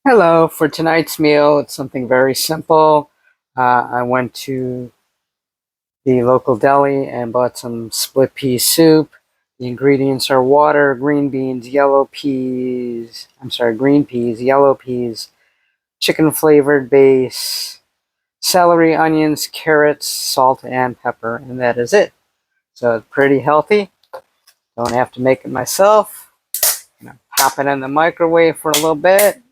Hello, for tonight's meal, it's something very simple. I went to the local deli and bought some split pea soup. The ingredients are water, green peas, yellow peas, chicken flavored base, celery, onions, carrots, salt, and pepper, and that is it. So it's pretty healthy. Don't have to make it myself. Pop it in the microwave for a little bit,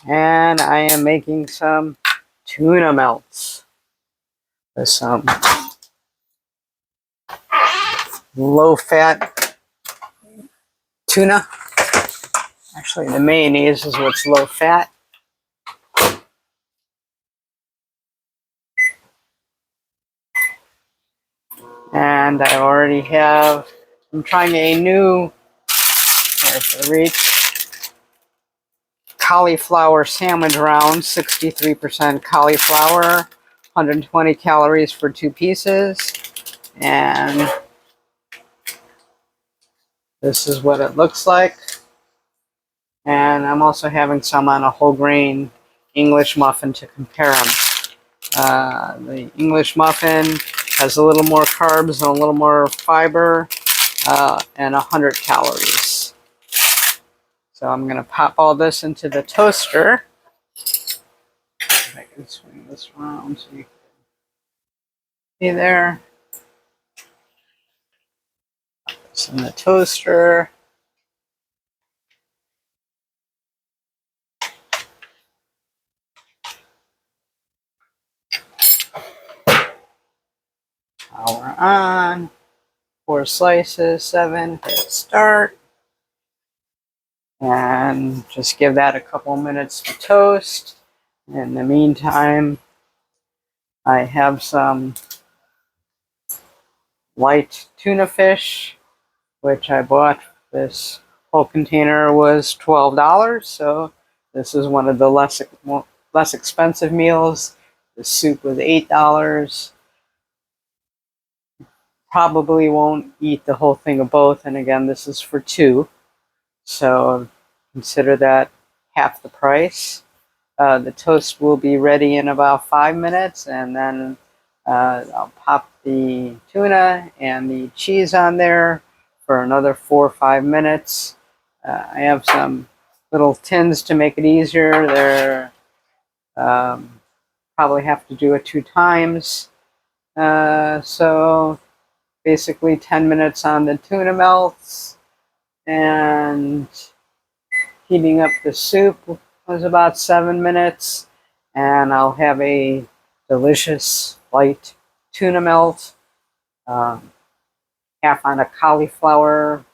and I am making some tuna melts with some low-fat tuna. Actually, the mayonnaise is what's low-fat. And I already have, I'm trying a new, there's the reach, cauliflower sandwich round, 63% cauliflower, 120 calories for 2 pieces. And this is what it looks like. And I'm also having some on a whole grain English muffin to compare them. The English muffin has a little more carbs and a little more fiber and 100 calories. So I'm going to pop all this into the toaster. If I can swing this around so you can see there. Pop this in the toaster. Power on. 4 slices, 7. Hit start. And just give that a couple minutes to toast. In the meantime, I have some light tuna fish, which I bought. This whole container was $12, so this is one of the less expensive meals. The soup was $8. Probably won't eat the whole thing of both, and again, this is for 2, so consider that half the price. The toast will be ready in about 5 minutes, and then I'll pop the tuna and the cheese on there for another 4 or 5 minutes. I have some little tins to make it easier. They're probably have to do it 2 times. So basically 10 minutes on the tuna melts, and heating up the soup was about 7 minutes, and I'll have a delicious light tuna melt, half on a cauliflower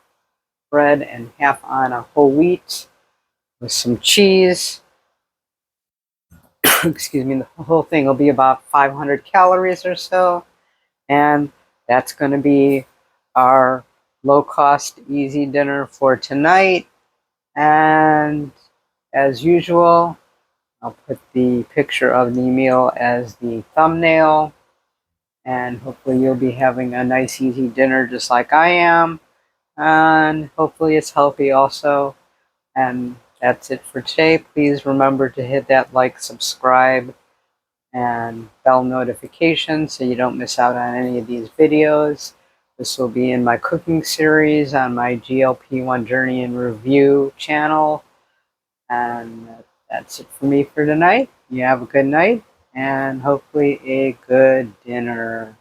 bread and half on a whole wheat with some cheese. Excuse me, the whole thing will be about 500 calories or so, and that's going to be our low-cost, easy dinner for tonight. And as usual, I'll put the picture of the meal as the thumbnail, and hopefully you'll be having a nice, easy dinner just like I am, and hopefully it's healthy also. And that's it for today. Please remember to hit that like, subscribe, and bell notification so you don't miss out on any of these videos. This will be in my cooking series on my GLP-1 Journey and Review channel. And that's it for me for tonight. You have a good night and hopefully a good dinner.